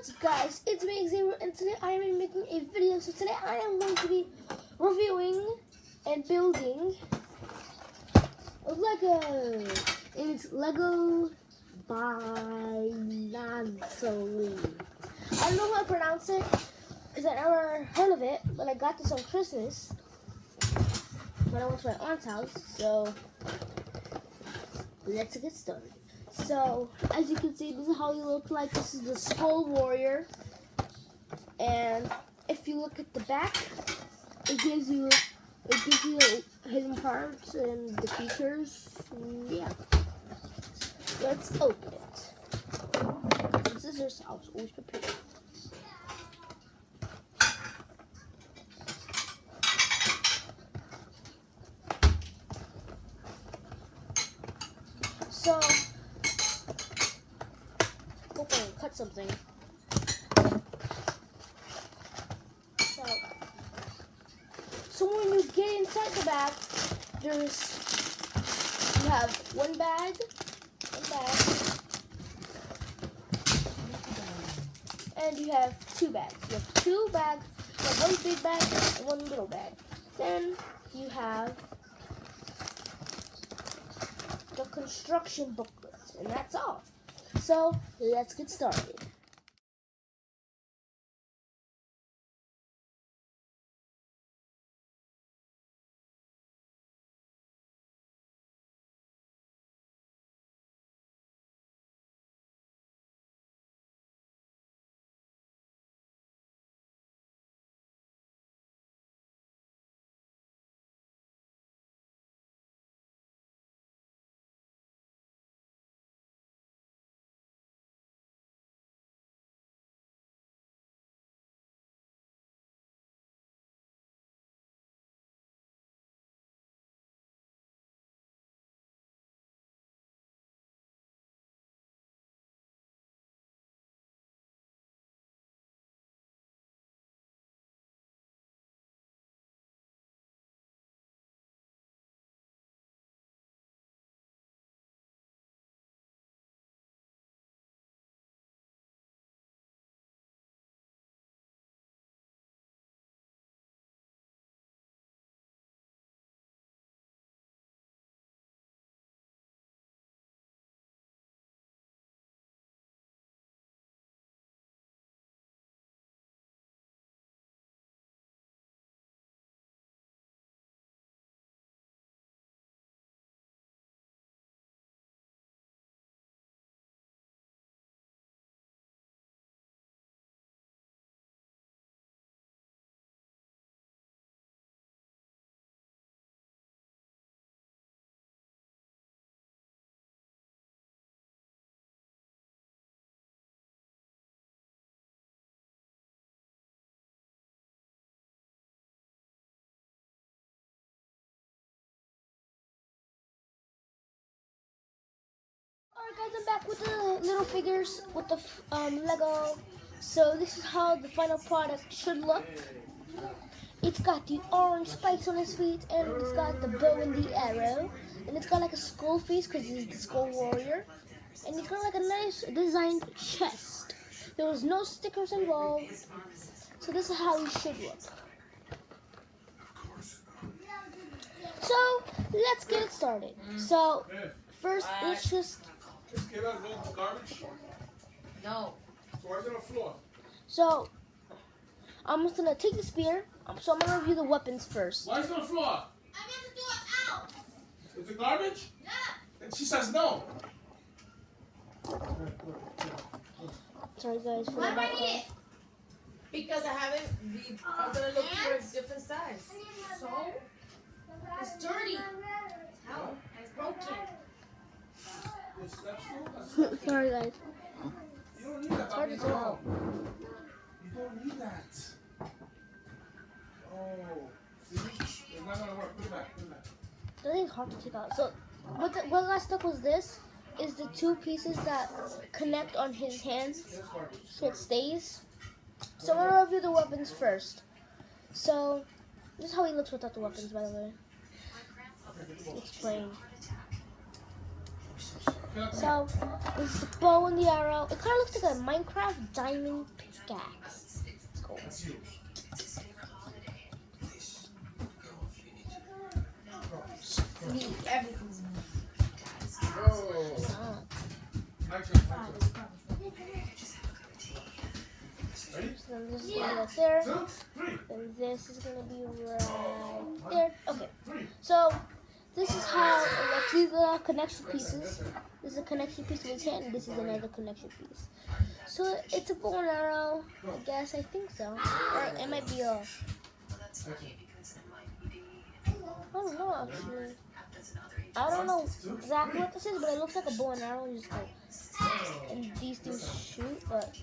What's up, guys? It's me, Xavier, and today I am making a video. So today I am going to be reviewing and building a Lego. And it's Lego Bionicle. I don't know how to pronounce it because I never heard of it, but I got this on Christmas when I went to my aunt's house. So let's get started. So, as you can see, this is how he looks like. This is the Skull Warrior. And if you look at the back, it gives you hidden parts and the features. Yeah. Let's open it. Scissors, I was always prepared. So, cut something. So when you get inside the bag, you have one bag, and you have two bags. You have two bags, you have one big bag and one little bag. Then you have the construction booklet, and that's all. So let's get started. Alright guys, I'm back with the little figures with the Lego. So this is how the final product should look. It's got the orange spikes on his feet, and it's got the bow and the arrow, and it's got like a skull face because he's the Skull Warrior, and it's got like a nice designed chest. There was no stickers involved, so this is how he should look. So let's get it started. So first, let's just. This kid has rolled garbage? No. So why is it on the floor? So I'm just gonna take the spear. So I'm gonna review the weapons first. Why is it on the floor? I meant to do it out. Is it garbage? Yeah. And she says no. Sorry guys for Why the do I background. need it? Because I haven't. I'm gonna look for a different size. So it's dirty. How? It's broken. It's that stool? That's that stool. Sorry guys. You don't need that. It's hard to tell. You don't need that. Oh. See? It's not gonna work. Put it back. Put it back. I think it's hard to take out. So what got stuck was this. Is the two pieces that connect on his hands, It's garbage. so it stays. So I'm gonna review the weapons first. So this is how he looks without the weapons, by the way. Explain. So this is the bow and the arrow. It kind of looks like a Minecraft diamond pickaxe. It's cool. Everything's Ready? So this is gonna be right there, 2, 3. and this is gonna be right there. Okay. So this is how it looks. These are the connection pieces. This is a connection piece with his hand, and this is another connection piece. So it's a bow and arrow, I guess. I think so. Or it might be a. I don't know actually. I don't know exactly what this is, but it looks like a bow and arrow. You just go, and these things shoot, but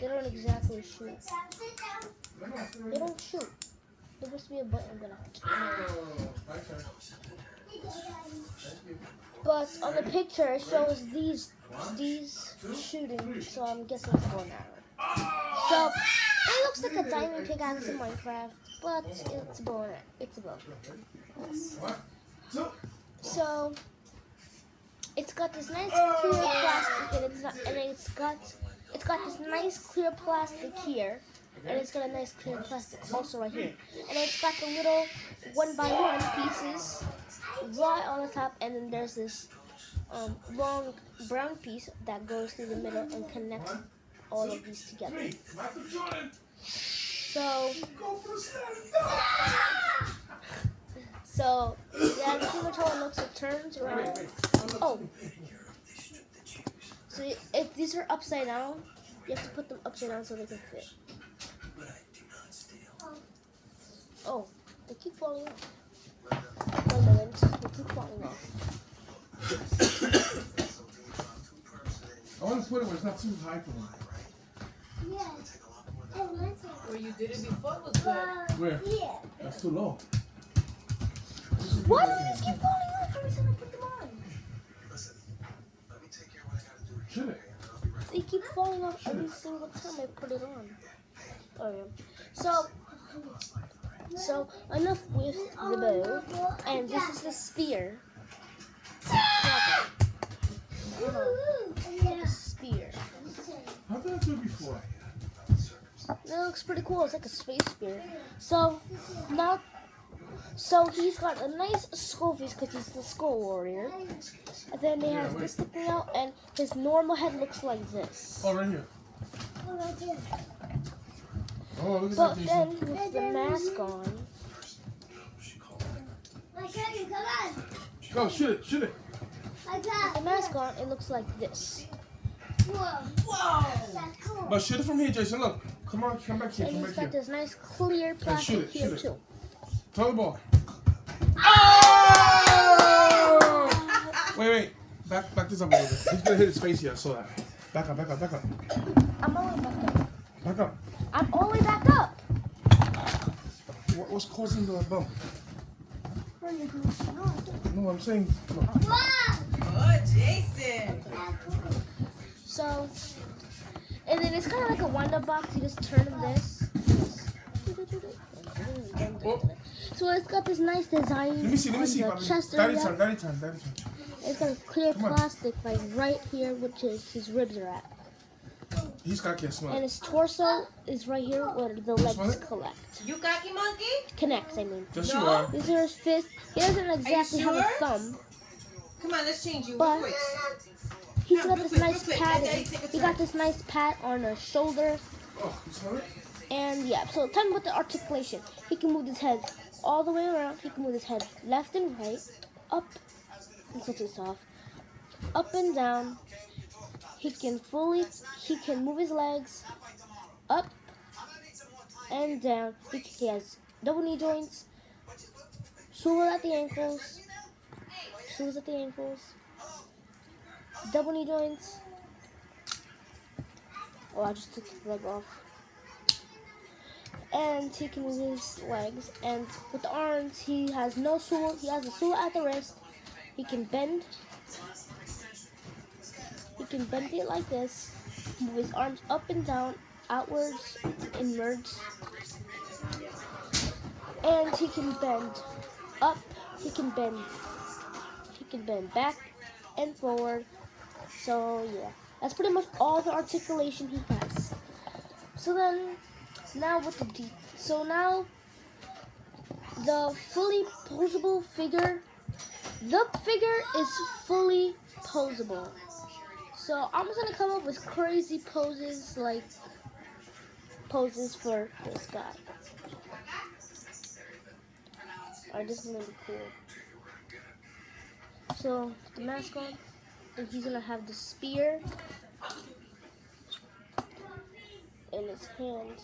they don't exactly shoot. They don't shoot. There must be a button that But on the picture, it shows these shooting. So I'm guessing it's a bow and arrow. So it looks like a diamond pickaxe in Minecraft, but it's a bow and arrow. It's a bow. So it's got this nice clear plastic, and it's got this nice clear plastic here, and it's got a nice clear plastic also right here, and it's got the little 1x1 pieces right on the top, and then there's this long brown piece that goes through the middle and connects all of these together. So yeah, the controller looks, it turns around. Oh, so if these are upside down, you have to put them upside down so they can fit. Oh, they keep falling off. One moment, they keep falling off. I want to put it where it's not too high for me. where you did it before was good. Where? That's too low. Why do these keep falling off every time I put them on? Should it? They keep falling off every single time I put it on. Oh yeah. So enough with the bow, and this is the spear. Like a spear. How did I do it before? That looks pretty cool. It's like a space spear. So now, he's got a nice skull face because he's the skull warrior. And then they have this sticking out, and his normal head looks like this. Oh, right here. Oh, look at But that. then with the mask on, Go, shoot it, shoot it. the mask on, it looks like this. But shoot it from here, Jason. Look. Come on, come back here, And come he's back got here. this nice clear plastic here shoot it. too. Throw the ball. Oh! Wait. Back this up a little bit. He's gonna hit his face here, I saw that. Back up. I'm all the way back up. Back up. I'm all the way back up. What's causing the bump? No, I'm saying. Look. Oh, Jason. So, and then it's kind of like a wind-up box. You just turn this. Oh. So it's got this nice design Let me see, on the Bobby. chest Daddy area. time. It's got a clear Come on. plastic like right here, which is his ribs are at. He's got to smell And it. his torso is right here where the Smell legs it? collect. You cocky monkey? Connects, I mean. Just No. you are. These are his fists. He doesn't exactly have a sure? thumb, Come on, let's change you real but quick. he's Come, got real this quick, nice real quick. pad. Let Daddy take a He turn. got this nice pat on his shoulder. Oh, you smell it? And yeah, so time with the articulation. He can move his head all the way around. He can move his head left and right, up, and switch this off, up and down. He can move his legs up and down. He has double knee joints, swivel at the ankles, double knee joints. Oh, I just took the leg off. And he can move his legs, and with the arms he has no swivel. He has a swivel at the wrist. He can bend it like this, move his arms up and down, outwards, inwards, and he can bend up, he can bend back and forward. So yeah, that's pretty much all the articulation he has. So then, now with now the fully posable figure. The figure is fully posable. So I'm just gonna come up with crazy poses, like poses for this guy. Alright, this is gonna be cool. So the mask on, and he's gonna have the spear in his hand.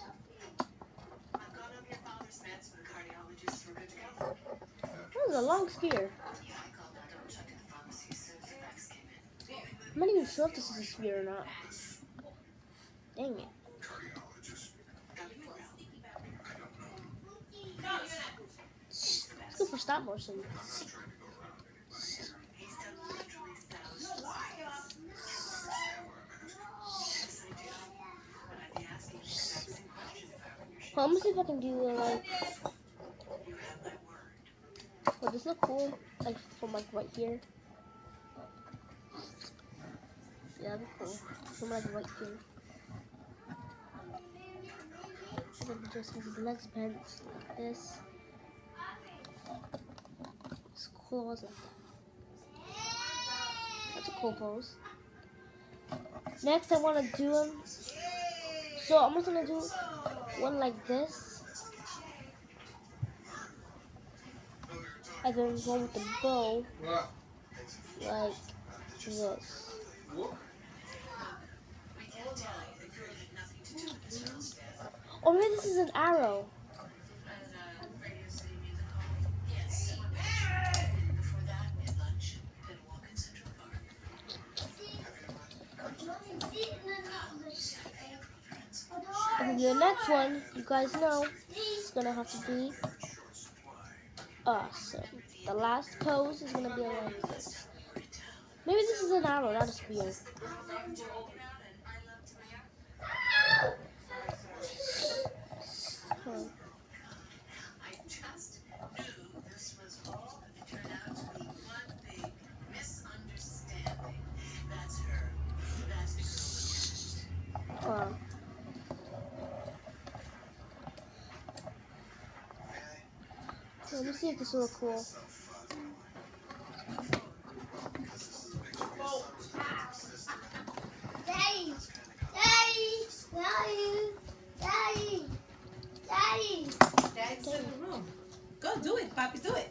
That was a long spear. I'm not even sure if this is a spear or not. Dang it. Let's go for stop motion. Well, I'm gonna see if I can do like. Would this look cool? Like from like right here. Yeah, that'd be cool. From like right here. And then just have the legs bent like this. His claws like that. That's a cool pose. Next, I want to do him. So I'm just gonna do one like this. And then one with the bow, like this. Or maybe this is an arrow. And then the next one, you guys know, is gonna have to be awesome. The last pose is gonna be like this. Maybe this is an arrow, not a spear. Let me see if this will look cool. Daddy! Daddy! Daddy! Daddy! Daddy! Daddy's in the room. Go do it, Papi, do it.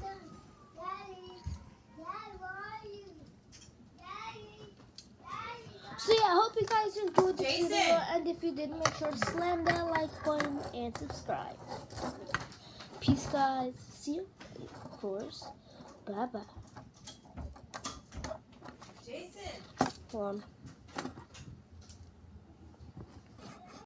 Daddy! Dad, where are you? Daddy! Daddy! So yeah, I hope you guys enjoyed this Jason. video, and if you did, make sure to slam that like button and subscribe. Peace, guys. See you, of course. Bye bye. Jason. Hold on.